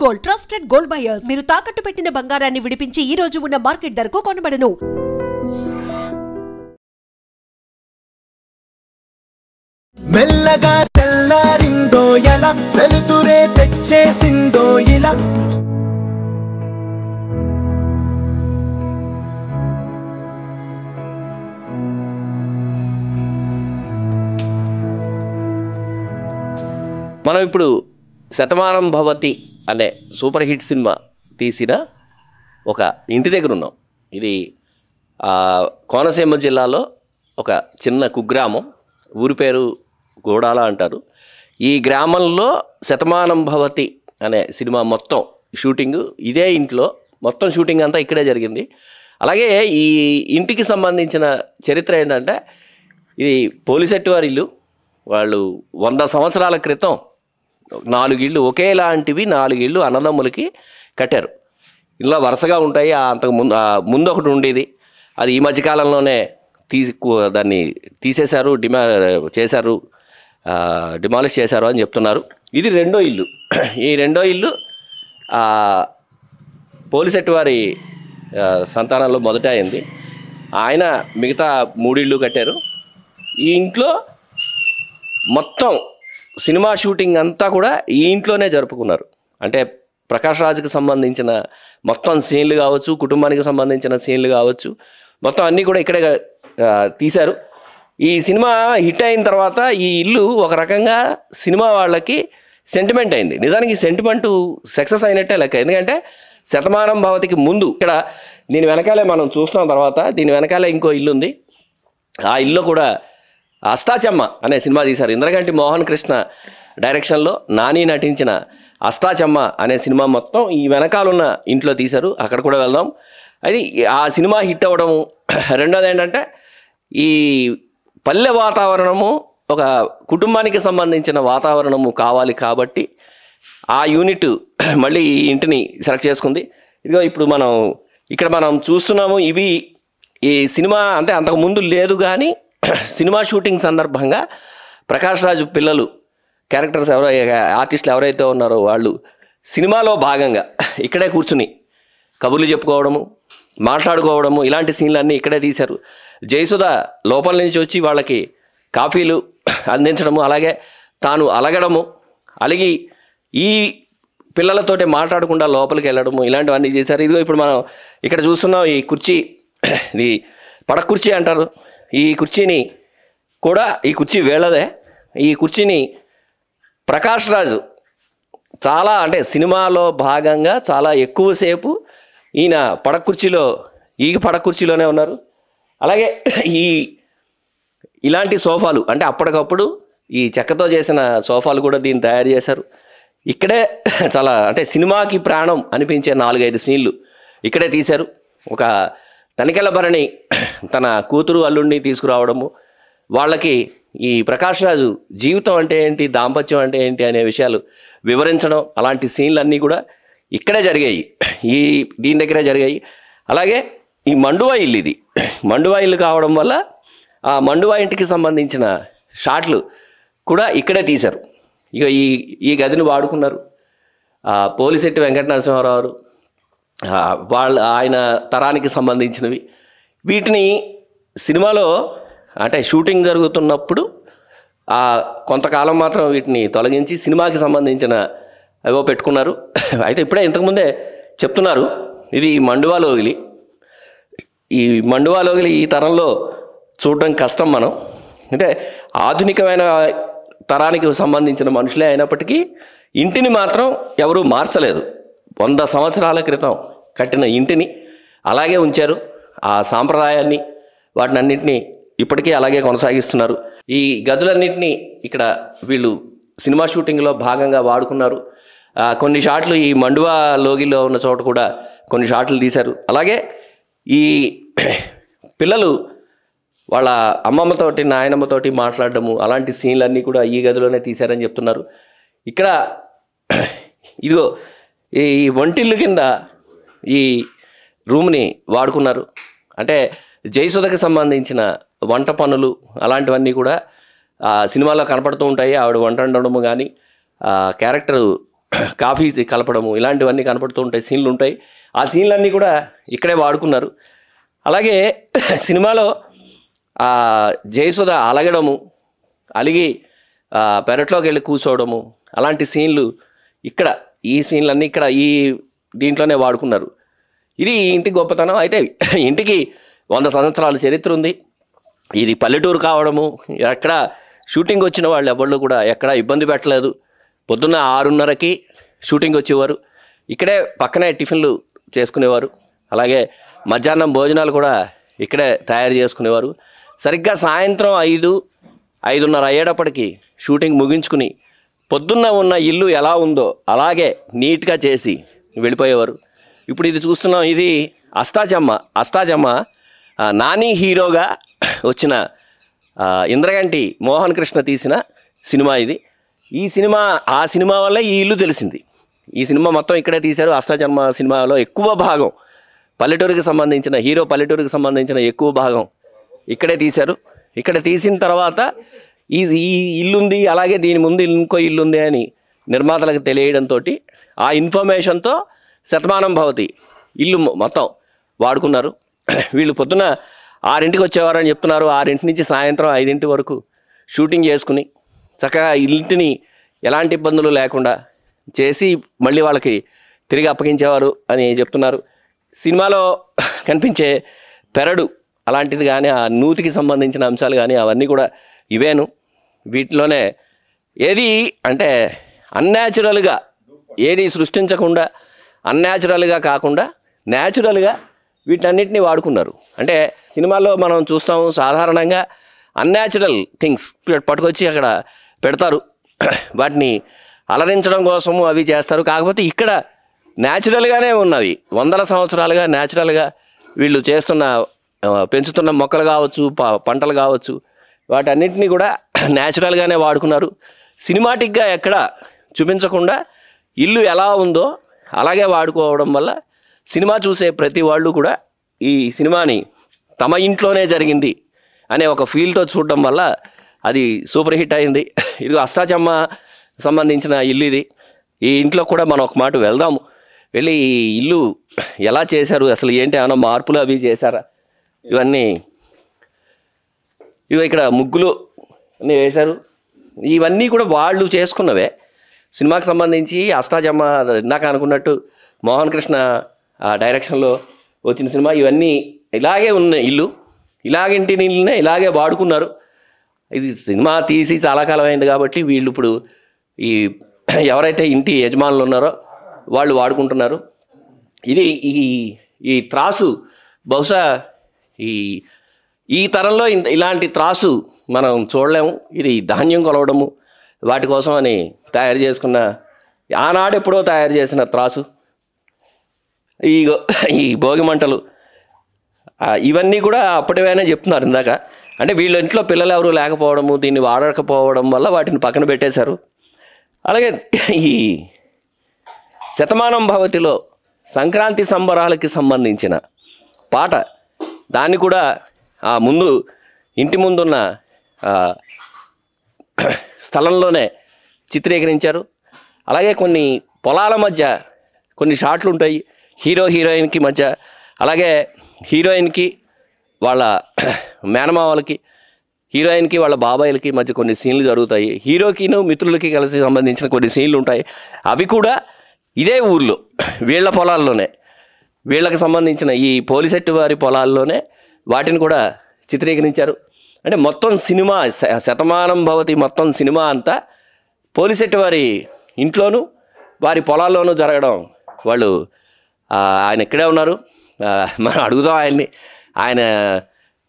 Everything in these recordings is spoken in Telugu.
Gold trusted gold buyers. మీరు తాకట్టు పెట్టిన బంగారాన్ని విడిపించి ఈ రోజు ఉన్న మార్కెట్ ధరకు కొనబడను. మెల్లగా తెల్లారిందో ఎలా, వెలుతురే తెచ్చేసిందో ఇలా. మనం ఇప్పుడు శతమానం భవతి అనే సూపర్ హిట్ సినిమా తీసిన ఒక ఇంటి దగ్గర ఉన్నాం. ఇది కోనసీమ జిల్లాలో ఒక చిన్న కుగ్రామం, ఊరి పేరు గోడాల అంటారు. ఈ గ్రామంలో శతమానం భవతి అనే సినిమా మొత్తం షూటింగు ఇదే ఇంట్లో, మొత్తం షూటింగ్ అంతా ఇక్కడే జరిగింది. అలాగే ఈ ఇంటికి సంబంధించిన చరిత్ర ఏంటంటే, ఇది పోలిశెట్టి వారి ఇల్లు. వాళ్ళు 100 సంవత్సరాల క్రితం 4 ఇళ్ళు ఒకేలాంటివి 4 ఇళ్ళు అన్నదమ్ములకి కట్టారు. ఇలా వరుసగా ఉంటాయి. అంతకు ముందు ఒకటి ఉండేది, అది ఈ మధ్యకాలంలోనే దాన్ని తీసేశారు, డిమాలిష్ చేశారు అని చెప్తున్నారు. ఇది రెండో ఇల్లు. ఈ రెండో ఇల్లు పోలిశెట్టి వారి సంతానంలో మొదట అయింది. ఆయన మిగతా 3 ఇళ్ళు కట్టారు. ఈ ఇంట్లో మొత్తం సినిమా షూటింగ్ అంతా కూడా ఈ ఇంట్లోనే జరుపుకున్నారు. అంటే ప్రకాష్ రాజ్కి సంబంధించిన మొత్తం సీన్లు కావచ్చు, కుటుంబానికి సంబంధించిన సీన్లు కావచ్చు, మొత్తం అన్నీ కూడా ఇక్కడే తీశారు. ఈ సినిమా హిట్ అయిన తర్వాత ఈ ఇల్లు ఒక రకంగా సినిమా వాళ్ళకి సెంటిమెంట్ అయింది. నిజానికి సెంటిమెంటు సక్సెస్ అయినట్టే లెక్క. ఎందుకంటే శతమానం భవతికి ముందు ఇక్కడ దీని వెనకాలే మనం చూస్తున్నాం. తర్వాత దీని వెనకాలే ఇంకో ఇల్లు ఉంది. ఆ ఇల్లు కూడా అష్టాచెమ్మ అనే సినిమా తీశారు. ఇంద్రగంటి మోహన్ కృష్ణ డైరెక్షన్లో నాని నటించిన అష్టాచెమ్మ అనే సినిమా మొత్తం ఈ వెనకాలన్న ఇంట్లో తీశారు. అక్కడ కూడా వెళ్దాం. అది ఆ సినిమా హిట్ అవ్వడం. రెండోది ఏంటంటే, ఈ పల్లె వాతావరణము ఒక కుటుంబానికి సంబంధించిన వాతావరణము కావాలి కాబట్టి ఆ యూనిట్ మళ్ళీ ఈ ఇంటిని సెలెక్ట్ చేసుకుంది. ఇదిగో ఇప్పుడు ఇక్కడ మనం చూస్తున్నాము. ఇవి ఈ సినిమా అంటే అంతకుముందు లేదు, కానీ సినిమా షూటింగ్ సందర్భంగా ప్రకాష్ రాజు పిల్లలు క్యారెక్టర్స్ ఆర్టిస్టులు ఎవరైతే ఉన్నారో వాళ్ళు సినిమాలో భాగంగా ఇక్కడే కూర్చుని కబుర్లు చెప్పుకోవడము, మాట్లాడుకోవడము, ఇలాంటి సీన్లన్నీ ఇక్కడే తీశారు. జయసుధ లోపల నుంచి వచ్చి వాళ్ళకి కాఫీలు అందించడము, అలాగే తాను అలగడము, అలిగి ఈ పిల్లలతోటి మాట్లాడకుండా లోపలికి వెళ్ళడము, ఇలాంటివన్నీ చేశారు. ఇదిగో ఇప్పుడు మనం ఇక్కడ చూస్తున్నాం. ఈ కుర్చీ, ఇది పడక కుర్చీ అంటారు. ఈ కుర్చీని కూడా, ఈ కుర్చీ వేళదే. ఈ కుర్చీని ప్రకాష్ రాజు చాలా, అంటే సినిమాలో భాగంగా చాలా ఎక్కువసేపు ఈయన పడక కుర్చీలోనే ఉన్నారు. అలాగే ఇలాంటి సోఫాలు, అంటే అప్పటికప్పుడు ఈ చెక్కతో చేసిన సోఫాలు కూడా దీన్ని తయారు చేశారు. ఇక్కడే చాలా, అంటే సినిమాకి ప్రాణం అనిపించే 4-5 సీన్లు ఇక్కడే తీశారు. ఒక తనికెళ్ళ భరణి తన కూతురు అల్లుడిని తీసుకురావడము, వాళ్ళకి ఈ ప్రకాష్ రాజు జీవితం అంటే ఏంటి, దాంపత్యం అంటే ఏంటి అనే విషయాలు వివరించడం, అలాంటి సీన్లన్నీ కూడా ఇక్కడే జరిగాయి, దీని దగ్గరే జరిగాయి. అలాగే ఈ మండువా ఇల్లు, ఇది మండువా ఇల్లు కావడం వల్ల ఆ మండువా ఇంటికి సంబంధించిన షాట్లు కూడా ఇక్కడే తీశారు. ఇక ఈ గదిని వాడుకున్నారు. పోలిశెట్టి వెంకట నరసింహారావు ఆయన తరానికి సంబంధించినవి. వీటిని సినిమాలో అంటే షూటింగ్ జరుగుతున్నప్పుడు కొంతకాలం మాత్రం వీటిని తొలగించి సినిమాకి సంబంధించిన ఏవో పెట్టుకున్నారు. అయితే ఇప్పుడే ఇంతకుముందే చెప్తున్నారు, ఇది మండువా లోగిలి. ఈ మండువా లోగిలి ఈ తరంలో చూడడం కష్టం. మనం అంటే ఆధునికమైన తరానికి సంబంధించిన మనుషులే అయినప్పటికీ ఇంటిని మాత్రం ఎవరూ మార్చలేదు. 100 సంవత్సరాల క్రితం కట్టిన ఇంటిని అలాగే ఉంచారు. ఆ సాంప్రదాయాన్ని వాటినన్నింటినీ ఇప్పటికీ అలాగే కొనసాగిస్తున్నారు. ఈ గదులన్నింటినీ ఇక్కడ వీళ్ళు సినిమా షూటింగ్లో భాగంగా వాడుకున్నారు. కొన్ని షాట్లు ఈ మండువా లోగిలో ఉన్న చోట కూడా కొన్ని షాట్లు తీశారు. అలాగే ఈ పిల్లలు వాళ్ళ అమ్మమ్మతోటి నాయనమ్మతోటి మాట్లాడడము, అలాంటి సీన్లన్నీ కూడా ఈ గదిలోనే తీశారని చెప్తున్నారు. ఇక్కడ ఇదిగో ఈ వంటిల్లు కింద ఈ రూమ్ని వాడుకున్నారు. అంటే జయసుధకి సంబంధించిన వంట పనులు అలాంటివన్నీ కూడా సినిమాలో కనపడుతూ ఉంటాయి. ఆవిడ వంట వండడము కానీ, క్యారెక్టర్ కాఫీ కలపడము ఇలాంటివన్నీ కనపడుతూ ఉంటాయి, సీన్లు ఉంటాయి. ఆ సీన్లన్నీ కూడా ఇక్కడే వాడుకున్నారు. అలాగే సినిమాలో జయసుధ అలగడము, అలిగి పెరట్లోకి వెళ్ళి కూర్చోవడము, అలాంటి సీన్లు ఇక్కడ ఈ సీన్లన్నీ ఇక్కడ ఈ దీంట్లోనే వాడుకున్నారు. ఇది ఈ ఇంటి గొప్పతనం. అయితే ఇంటికి 100 సంవత్సరాల చరిత్ర ఉంది. ఇది పల్లెటూరు కావడము, ఎక్కడ షూటింగ్ వచ్చిన వాళ్ళు ఎవళ్ళు కూడా ఎక్కడ ఇబ్బంది పెట్టలేదు. పొద్దున్న 6:30కి షూటింగ్ వచ్చేవారు, ఇక్కడే పక్కనే టిఫిన్లు చేసుకునేవారు. అలాగే మధ్యాహ్నం భోజనాలు కూడా ఇక్కడే తయారు చేసుకునేవారు. సరిగ్గా సాయంత్రం 5-5:30 అయ్యేటప్పటికి షూటింగ్ ముగించుకుని పొద్దున్న ఉన్న ఇల్లు ఎలా ఉందో అలాగే నీట్గా చేసి వెళ్ళిపోయేవారు. ఇప్పుడు ఇది చూస్తున్నాం, ఇది అష్టాచమ్మ నాని హీరోగా వచ్చిన ఇంద్రగంటి మోహన్ కృష్ణ తీసిన సినిమా ఇది. ఈ సినిమా వల్ల ఈ ఇల్లు తెలిసింది. ఈ సినిమా మొత్తం ఇక్కడే తీశారు. అష్టాచమ్మ సినిమాలో ఎక్కువ భాగం పల్లెటూరుకి సంబంధించిన ఎక్కువ భాగం ఇక్కడే తీశారు. ఇక్కడ తీసిన తర్వాత ఈ ఇల్లుంది, అలాగే దీని ముందు ఇంకో ఇల్లుంది అని నిర్మాతలకు తెలియడంతో ఆ ఇన్ఫర్మేషన్తో శతమానం భవతి ఇల్లు మొత్తం వాడుకున్నారు. వీళ్ళు పొద్దున 6ంటికి వచ్చేవారని చెప్తున్నారు. 6 నుంచి సాయంత్రం 5 వరకు షూటింగ్ చేసుకుని చక్కగా ఇంటిని ఎలాంటి ఇబ్బందులు లేకుండా చేసి మళ్ళీ వాళ్ళకి తిరిగి అప్పగించేవారు అని చెప్తున్నారు. సినిమాలో కనిపించే పెరడు అలాంటిది కానీ, ఆ నూతికి సంబంధించిన అంశాలు కానీ అవన్నీ కూడా ఇవేను. వీటిలోనే ఏది అంటే అన్యాచురల్గా ఏది సృష్టించకుండా, అన్యాచురల్గా కాకుండా న్యాచురల్గా వీటన్నిటిని వాడుకున్నారు. అంటే సినిమాల్లో మనం చూస్తాము సాధారణంగా అన్యాచురల్ థింగ్స్ పట్టుకొచ్చి అక్కడ పెడతారు, వాటిని అలరించడం కోసము అవి చేస్తారు. కాకపోతే ఇక్కడ న్యాచురల్గానే ఉన్నవి, 100 సంవత్సరాలుగా న్యాచురల్గా వీళ్ళు పెంచుతున్న మొక్కలు కావచ్చు, పంటలు కావచ్చు, వాటన్నిటిని కూడా న్యాచురల్గానే వాడుకున్నారు. సినిమాటిక్గా ఎక్కడ చూపించకుండా ఇల్లు ఎలా ఉందో అలాగే వాడుకోవడం వల్ల సినిమా చూసే ప్రతి వాళ్ళు కూడా ఈ సినిమాని తమ ఇంట్లోనే జరిగింది అనే ఒక ఫీల్తో చూడడం వల్ల అది సూపర్ హిట్ అయింది. ఇది అష్టాచమ్మ సంబంధించిన ఇల్లు ఇది. ఈ ఇంట్లో కూడా మనం ఒక మాట వెళ్దాము, వెళ్ళి ఈ ఇల్లు ఎలా చేశారు, అసలు ఏంటి, ఏమైనా మార్పులు అవి చేశారా, ఇవన్నీ ఇక్కడ ముగ్గులు అన్నీ వేశారు. ఇవన్నీ కూడా వాళ్ళు చేసుకున్నవే. సినిమాకి సంబంధించి అష్టాచమ్మ ఇందాక అనుకున్నట్టు మోహన్ కృష్ణ డైరెక్షన్లో వచ్చిన సినిమా. ఇవన్నీ ఇలాగే ఉన్న ఇల్లు, ఇలాగంటి ఇల్లునే ఇలాగే వాడుకున్నారు. ఇది సినిమా తీసి చాలా కాలం అయింది కాబట్టి వీళ్ళు ఇప్పుడు ఎవరైతే ఇంటి యజమానులు ఉన్నారో వాళ్ళు వాడుకుంటున్నారు. ఇది ఈ త్రాసు బహుశా ఈ తరంలో ఇలాంటి త్రాసు మనం చూడలేము. ఇది ధాన్యం కొలవడము వాటి కోసం అని తయారు చేసుకున్న, ఆనాడు ఎప్పుడో తయారు చేసిన త్రాసు. ఈ భోగి మంటలు ఇవన్నీ కూడా అప్పటివైనా చెప్తున్నారు ఇందాక. అంటే వీళ్ళ ఇంట్లో పిల్లలు ఎవరు లేకపోవడము, దీన్ని వాడకపోవడం వల్ల వాటిని పక్కన పెట్టేశారు. అలాగే ఈ శతమానం భవతిలో సంక్రాంతి సంబరాలకి సంబంధించిన పాట, దాన్ని కూడా ముందు ఇంటి ముందున్న స్థలంలోనే చిత్రీకరించారు. అలాగే కొన్ని పొలాల మధ్య కొన్ని షాట్లు ఉంటాయి హీరోయిన్కి మధ్య, అలాగే హీరోయిన్కి వాళ్ళ మేనమావలకి, హీరోయిన్కి వాళ్ళ బాబాయిలకి మధ్య కొన్ని సీన్లు జరుగుతాయి. హీరోకిను మిత్రులకి కలిసి సంబంధించిన కొన్ని సీన్లు ఉంటాయి. అవి కూడా ఇదే ఊర్లో వీళ్ళ పొలాల్లోనే, వీళ్ళకి సంబంధించిన ఈ పోలిసెట్టు వారి పొలాల్లోనే వాటిని కూడా చిత్రీకరించారు. అంటే మొత్తం సినిమా శతమానం భవతి మొత్తం సినిమా అంతా పోలిసెట్టు వారి ఇంట్లోనూ వారి పొలాల్లోనూ జరగడం. ఆయన ఇక్కడే ఉన్నారు, మనం అడుగుదాం ఆయన్ని, ఆయన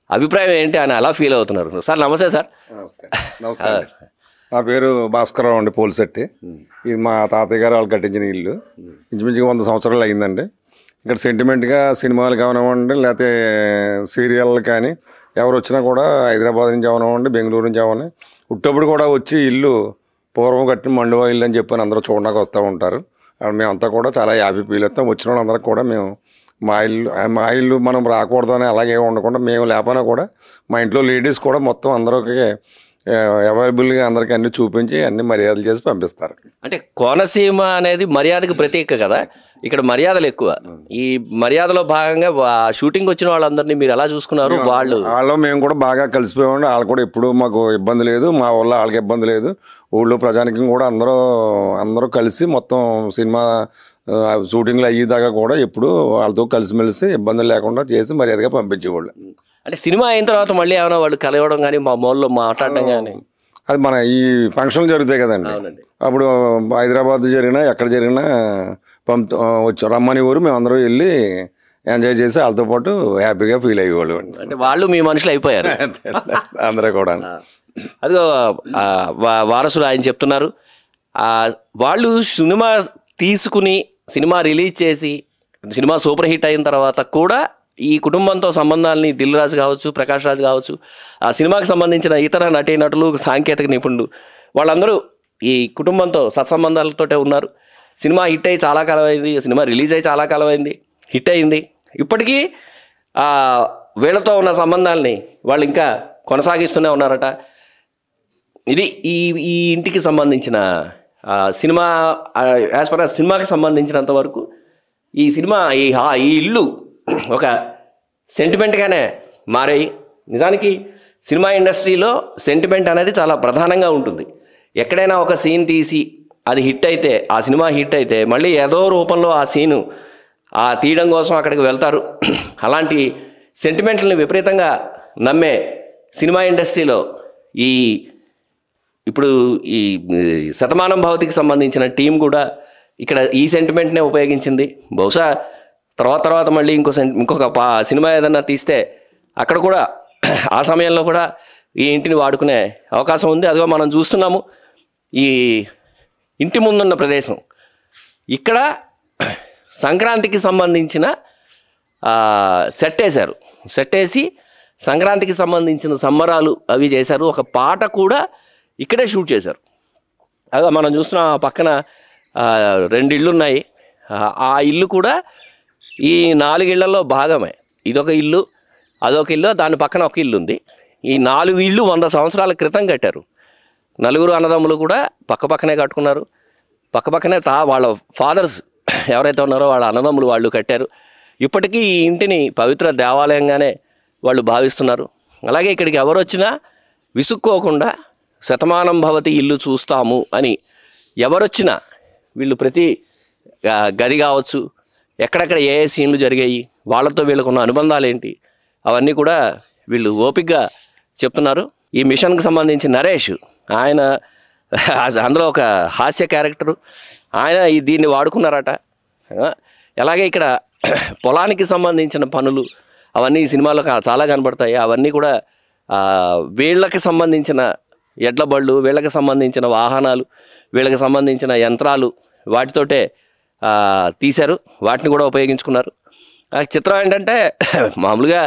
అభిప్రాయం ఏంటి, ఆయన అలా ఫీల్ అవుతున్నారు. సార్ నమస్తే సార్. నమస్తే. నా పేరు భాస్కరరావు అండి, పోలిసెట్టి. ఇది మా తాతయ్య గారు వాళ్ళు కట్టించిన ఇల్లు. ఇంచుమించుగా 100 సంవత్సరాలు అయిందండి. ఇక్కడ సెంటిమెంట్గా సినిమాలు కానివ్వండి, లేకపోతే సీరియల్ కానీ ఎవరు వచ్చినా కూడా హైదరాబాద్ నుంచి అవనివ్వండి, బెంగళూరు నుంచి అవని ఉట్టప్పుడు కూడా వచ్చి ఇల్లు పూర్వం కట్టిన మండువా ఇల్లు అని చెప్పని అందరూ చూడడానికి వస్తూ ఉంటారు. మేమంతా కూడా చాలా హ్యాపీ ఫీల్ అవుతాం. వచ్చిన వాళ్ళందరికీ కూడా మేము మా ఇల్లు మనం రాకూడదని అలాగే ఉండకుండా, మేము లేకపోయినా కూడా మా ఇంట్లో లేడీస్ కూడా మొత్తం అందరికి అవైలబుల్గా అందరికీ అన్ని చూపించి అన్ని మర్యాదలు చేసి పంపిస్తారు. అంటే కోనసీమ అనేది మర్యాదకు ప్రతీక కదా, ఇక్కడ మర్యాదలు ఎక్కువ. ఈ మర్యాదలో భాగంగా షూటింగ్ వచ్చిన వాళ్ళందరినీ మీరు ఎలా చూసుకున్నారు? వాళ్ళు మేము కూడా బాగా కలిసిపోయామండి. వాళ్ళు కూడా ఎప్పుడు మాకు ఇబ్బంది లేదు, మా వల్ల వాళ్ళకి ఇబ్బంది లేదు. ఊళ్ళో ప్రజానికం కూడా అందరూ కలిసి మొత్తం సినిమా షూటింగ్లు అయ్యేదాకా కూడా ఎప్పుడు వాళ్ళతో కలిసిమెలిసి ఇబ్బందులు లేకుండా చేసి మర్యాదగా పంపించేవాళ్ళు. అంటే సినిమా అయిన తర్వాత మళ్ళీ ఏమైనా వాళ్ళు కలవడం కానీ మా మోల్లో మాట్లాడడం కానీ? అది మన ఈ ఫంక్షన్లు జరుగుతాయి కదండి, అప్పుడు హైదరాబాద్ జరిగినా ఎక్కడ జరిగినా వచ్చి రమ్మని ఊరు మేము అందరూ వెళ్ళి ఎంజాయ్ చేసి వాళ్ళతో పాటు హ్యాపీగా ఫీల్ అయ్యేవాళ్ళు. అంటే వాళ్ళు మీ మనుషులు అయిపోయారు అందరూ కూడా. అదిగో వారసులు ఆయన చెప్తున్నారు, వాళ్ళు సినిమా తీసుకుని సినిమా రిలీజ్ చేసి సినిమా సూపర్ హిట్ అయిన తర్వాత కూడా ఈ కుటుంబంతో సంబంధాలని దిల్ రాజు కావచ్చు, ప్రకాష్ రాజు కావచ్చు, ఆ సినిమాకి సంబంధించిన ఇతర నటీనటులు, సాంకేతిక నిపుణులు వాళ్ళందరూ ఈ కుటుంబంతో సత్సంబంధాలతోటే ఉన్నారు. సినిమా హిట్ అయ్యి చాలా కాలం అయింది, సినిమా రిలీజ్ అయ్యి చాలా కాలం అయింది, హిట్ అయింది. ఇప్పటికీ వీళ్ళతో ఉన్న సంబంధాలని వాళ్ళు ఇంకా కొనసాగిస్తూనే ఉన్నారట. ఇది ఈ ఇంటికి సంబంధించిన సినిమా. యాజ్ పర్ సినిమాకి సంబంధించినంత వరకు ఈ సినిమా ఈ ఇల్లు ఒక సెంటిమెంట్గానే మారాయి. నిజానికి సినిమా ఇండస్ట్రీలో సెంటిమెంట్ అనేది చాలా ప్రధానంగా ఉంటుంది. ఎక్కడైనా ఒక సీన్ తీసి అది హిట్ అయితే, ఆ సినిమా హిట్ అయితే మళ్ళీ ఏదో రూపంలో ఆ సీను తీయడం కోసం అక్కడికి వెళ్తారు. అలాంటి సెంటిమెంట్లని విపరీతంగా నమ్మే సినిమా ఇండస్ట్రీలో ఇప్పుడు ఈ శతమానం భవతికి సంబంధించిన టీం కూడా ఇక్కడ ఈ సెంటిమెంట్నే ఉపయోగించింది. బహుశా తర్వాత మళ్ళీ ఇంకొక సినిమా ఏదన్నా తీస్తే అక్కడ కూడా ఆ సమయంలో కూడా ఈ ఇంటిని వాడుకునే అవకాశం ఉంది. అదిగో మనం చూస్తున్నాము ఈ ఇంటి ముందున్న ప్రదేశం. ఇక్కడ సంక్రాంతికి సంబంధించిన సెట్ వేసి సంక్రాంతికి సంబంధించిన సంబరాలు అవి చేశారు. ఒక పాట కూడా ఇక్కడే షూట్ చేశారు. అదే మనం చూసిన పక్కన 2 ఇళ్ళు ఉన్నాయి. ఆ ఇల్లు కూడా ఈ 4 ఇళ్లలో భాగమే. ఇదొక ఇల్లు, అదొక ఇల్లు, దాని పక్కన ఒక ఇల్లు ఉంది. ఈ 4 ఇళ్ళు 100 సంవత్సరాల క్రితం కట్టారు. 4 అన్నదమ్ములు కూడా పక్కనే కట్టుకున్నారు. పక్కనే వాళ్ళ ఫాదర్స్ ఎవరైతే ఉన్నారో వాళ్ళ అన్నదమ్ములు వాళ్ళు కట్టారు. ఇప్పటికీ ఈ ఇంటిని పవిత్ర దేవాలయంగానే వాళ్ళు భావిస్తున్నారు. అలాగే ఇక్కడికి ఎవరు వచ్చినా విసుక్కోకుండా శతమానం భవతి ఇల్లు చూస్తాము అని ఎవరొచ్చినా వీళ్ళు ప్రతి గది కావచ్చు, ఎక్కడెక్కడ ఏ సీన్లు జరిగాయి, వాళ్ళతో వీళ్ళకున్న అనుబంధాలు ఏంటి, అవన్నీ కూడా వీళ్ళు ఓపికగా చెప్తున్నారు. ఈ మిషన్కి సంబంధించి నరేష్, ఆయన అందులో ఒక హాస్య క్యారెక్టరు, ఆయన దీన్ని వాడుకున్నారట. అలాగే ఇక్కడ పొలానికి సంబంధించిన పనులు అవన్నీ ఈ సినిమాలో చాలా కనబడతాయి. అవన్నీ కూడా వీళ్ళకి సంబంధించిన ఎడ్ల బళ్ళు, వీళ్ళకి సంబంధించిన వాహనాలు, వీళ్ళకి సంబంధించిన యంత్రాలు, వాటితోటే తీశారు. వాటిని కూడా ఉపయోగించుకున్నారు. చిత్రం ఏంటంటే మామూలుగా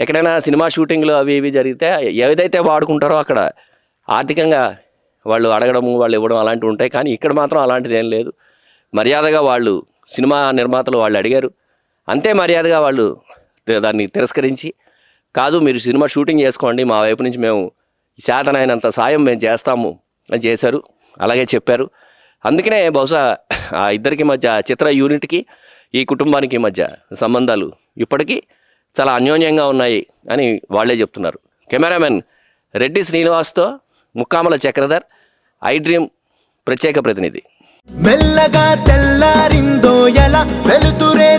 ఎక్కడైనా సినిమా షూటింగ్లు అవి ఇవి జరిగితే ఏదైతే వాడుకుంటారో అక్కడ ఆర్థికంగా వాళ్ళు అడగడము, వాళ్ళు ఇవ్వడం అలాంటివి ఉంటాయి. కానీ ఇక్కడ మాత్రం అలాంటిది ఏం లేదు. మర్యాదగా వాళ్ళు సినిమా నిర్మాతలు వాళ్ళు అడిగారు, అంతే మర్యాదగా వాళ్ళు దాన్ని తిరస్కరించి, కాదు మీరు సినిమా షూటింగ్ చేసుకోండి, మా వైపు నుంచి మేము చేతనైనంత సాయం మేము చేస్తాము అని చేశారు. అలాగే చెప్పారు. అందుకనే బహుశా ఆ ఇద్దరికి మధ్య, చిత్ర యూనిట్కి ఈ కుటుంబానికి మధ్య సంబంధాలు ఇప్పటికీ చాలా అన్యోన్యంగా ఉన్నాయి అని వాళ్ళే చెప్తున్నారు. కెమెరామెన్ రెడ్డి శ్రీనివాస్తో ముక్కామల చక్రధర్, ఐ డ్రీమ్ ప్రత్యేక ప్రతినిధి. మెల్లగా తెల్లారిందో ఎలా వెలుతురే